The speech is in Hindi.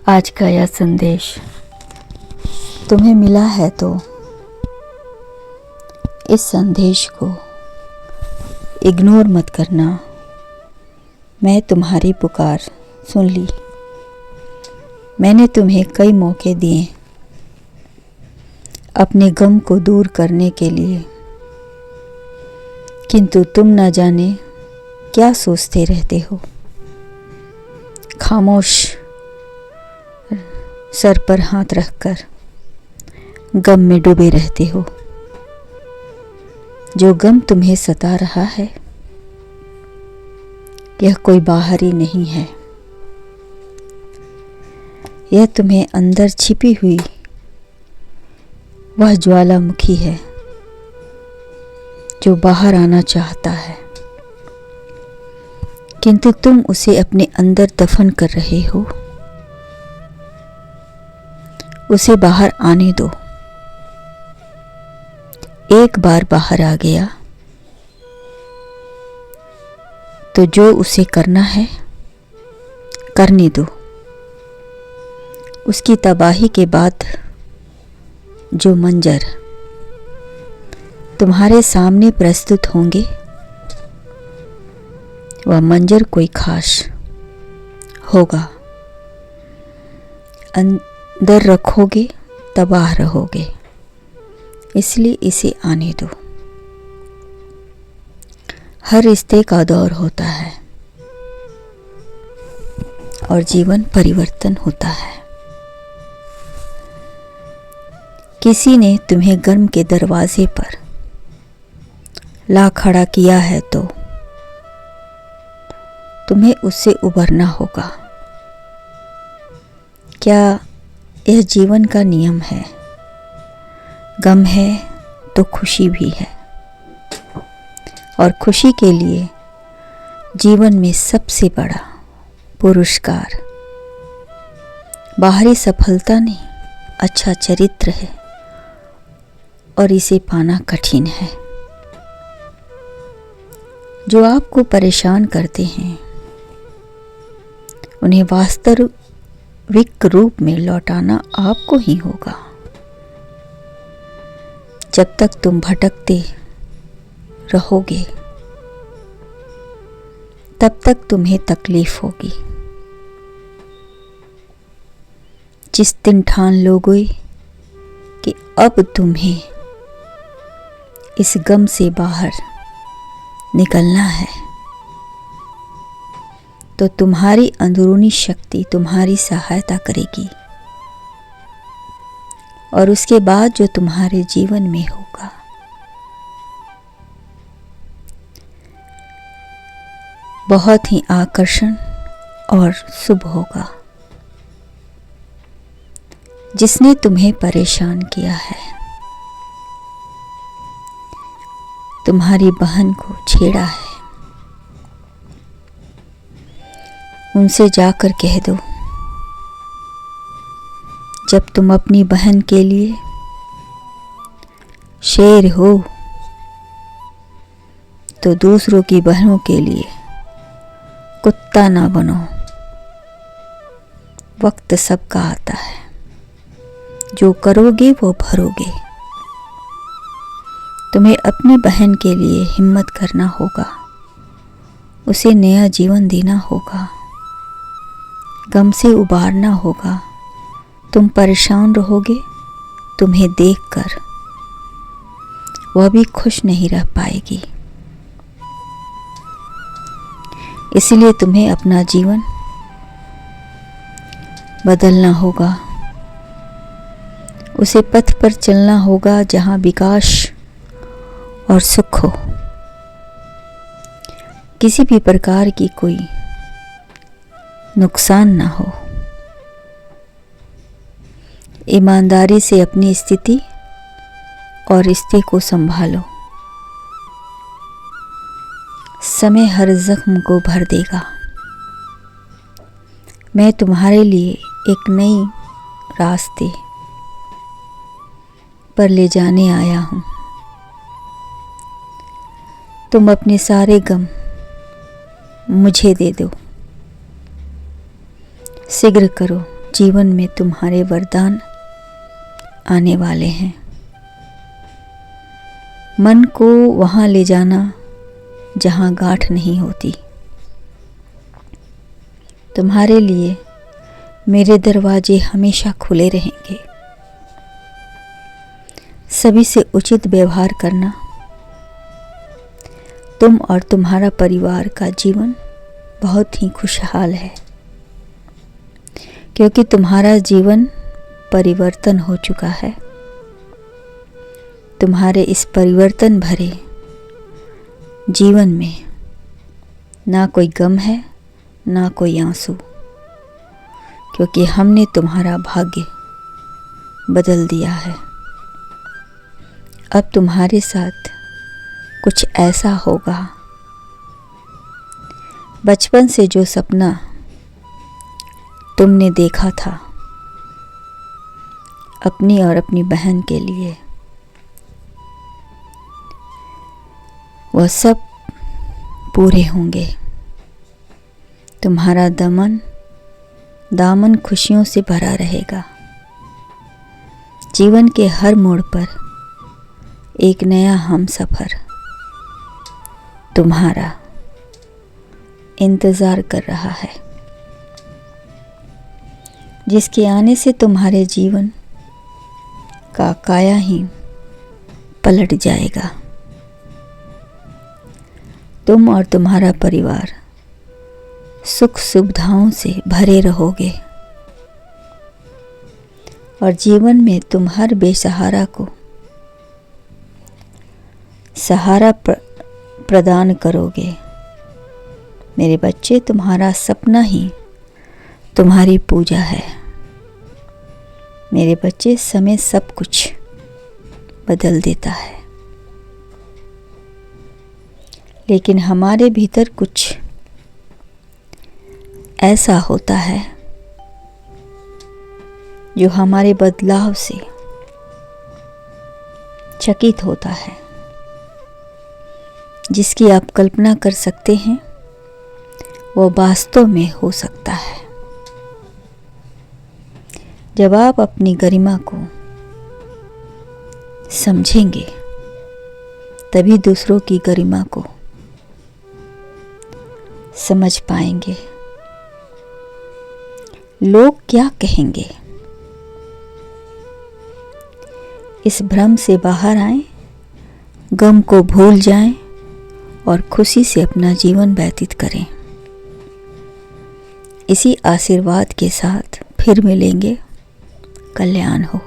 आज का यह संदेश तुम्हें मिला है तो इस संदेश को इग्नोर मत करना। मैं तुम्हारी पुकार सुन ली। मैंने तुम्हें कई मौके दिए अपने गम को दूर करने के लिए, किंतु तुम न जाने क्या सोचते रहते हो। खामोश सर पर हाथ रखकर गम में डूबे रहते हो। जो गम तुम्हें सता रहा है यह कोई बाहरी नहीं है, यह तुम्हें अंदर छिपी हुई वह ज्वालामुखी है जो बाहर आना चाहता है, किंतु तुम उसे अपने अंदर दफन कर रहे हो। उसे बाहर आने दो। एक बार बाहर आ गया तो जो उसे करना है करने दो। उसकी तबाही के बाद जो मंजर तुम्हारे सामने प्रस्तुत होंगे वह मंजर कोई खास होगा। अंदर रखोगे तबाह रहोगे, इसलिए इसे आने दो। हर रिश्ते का दौर होता है और जीवन परिवर्तन होता है। किसी ने तुम्हें गर्म के दरवाजे पर ला खड़ा किया है तो तुम्हें उससे उबरना होगा। क्या यह जीवन का नियम है? गम है तो खुशी भी है, और खुशी के लिए जीवन में सबसे बड़ा पुरस्कार बाहरी सफलता नहीं, अच्छा चरित्र है, और इसे पाना कठिन है। जो आपको परेशान करते हैं उन्हें वास्तविक रूप में लौटाना आपको ही होगा। जब तक तुम भटकते रहोगे तब तक तुम्हें तकलीफ होगी। जिस दिन ठान लोगे कि अब तुम्हें इस गम से बाहर निकलना है तो तुम्हारी अंदरूनी शक्ति तुम्हारी सहायता करेगी, और उसके बाद जो तुम्हारे जीवन में होगा बहुत ही आकर्षण और शुभ होगा। जिसने तुम्हें परेशान किया है, तुम्हारी बहन को छेड़ा है, उनसे जाकर कह दो, जब तुम अपनी बहन के लिए शेर हो तो दूसरों की बहनों के लिए कुत्ता ना बनो। वक्त सबका आता है, जो करोगे वो भरोगे। तुम्हें अपनी बहन के लिए हिम्मत करना होगा, उसे नया जीवन देना होगा, गम से उबारना होगा। तुम परेशान रहोगे, तुम्हें देखकर वह भी खुश नहीं रह पाएगी। इसलिए तुम्हें अपना जीवन बदलना होगा, उसे पथ पर चलना होगा जहां विकास और सुख हो। किसी भी प्रकार की कोई नुकसान ना हो। ईमानदारी से अपनी स्थिति और रिश्ते को संभालो। समय हर जख्म को भर देगा। मैं तुम्हारे लिए एक नई रास्ते पर ले जाने आया हूँ। तुम अपने सारे गम मुझे दे दो। शीघ्र करो, जीवन में तुम्हारे वरदान आने वाले हैं। मन को वहाँ ले जाना जहाँ गांठ नहीं होती। तुम्हारे लिए मेरे दरवाजे हमेशा खुले रहेंगे। सभी से उचित व्यवहार करना। तुम और तुम्हारा परिवार का जीवन बहुत ही खुशहाल है, क्योंकि तुम्हारा जीवन परिवर्तन हो चुका है। तुम्हारे इस परिवर्तन भरे जीवन में ना कोई गम है, ना कोई आंसू, क्योंकि हमने तुम्हारा भाग्य बदल दिया है। अब तुम्हारे साथ कुछ ऐसा होगा, बचपन से जो सपना तुमने देखा था अपनी और अपनी बहन के लिए, वह सब पूरे होंगे। तुम्हारा दामन खुशियों से भरा रहेगा। जीवन के हर मोड़ पर एक नया हमसफर तुम्हारा इंतज़ार कर रहा है, जिसके आने से तुम्हारे जीवन का काया ही पलट जाएगा। तुम और तुम्हारा परिवार सुख सुविधाओं से भरे रहोगे और जीवन में तुम हर बेसहारा को सहारा प्रदान करोगे। मेरे बच्चे, तुम्हारा सपना ही तुम्हारी पूजा है। मेरे बच्चे, समय सब कुछ बदल देता है, लेकिन हमारे भीतर कुछ ऐसा होता है जो हमारे बदलाव से चकित होता है, जिसकी आप कल्पना कर सकते हैं वो वास्तव में हो सकता है। जब आप अपनी गरिमा को समझेंगे, तभी दूसरों की गरिमा को समझ पाएंगे। लोग क्या कहेंगे, इस भ्रम से बाहर आएं, गम को भूल जाएं और खुशी से अपना जीवन व्यतीत करें। इसी आशीर्वाद के साथ फिर मिलेंगे। कल्याण हो।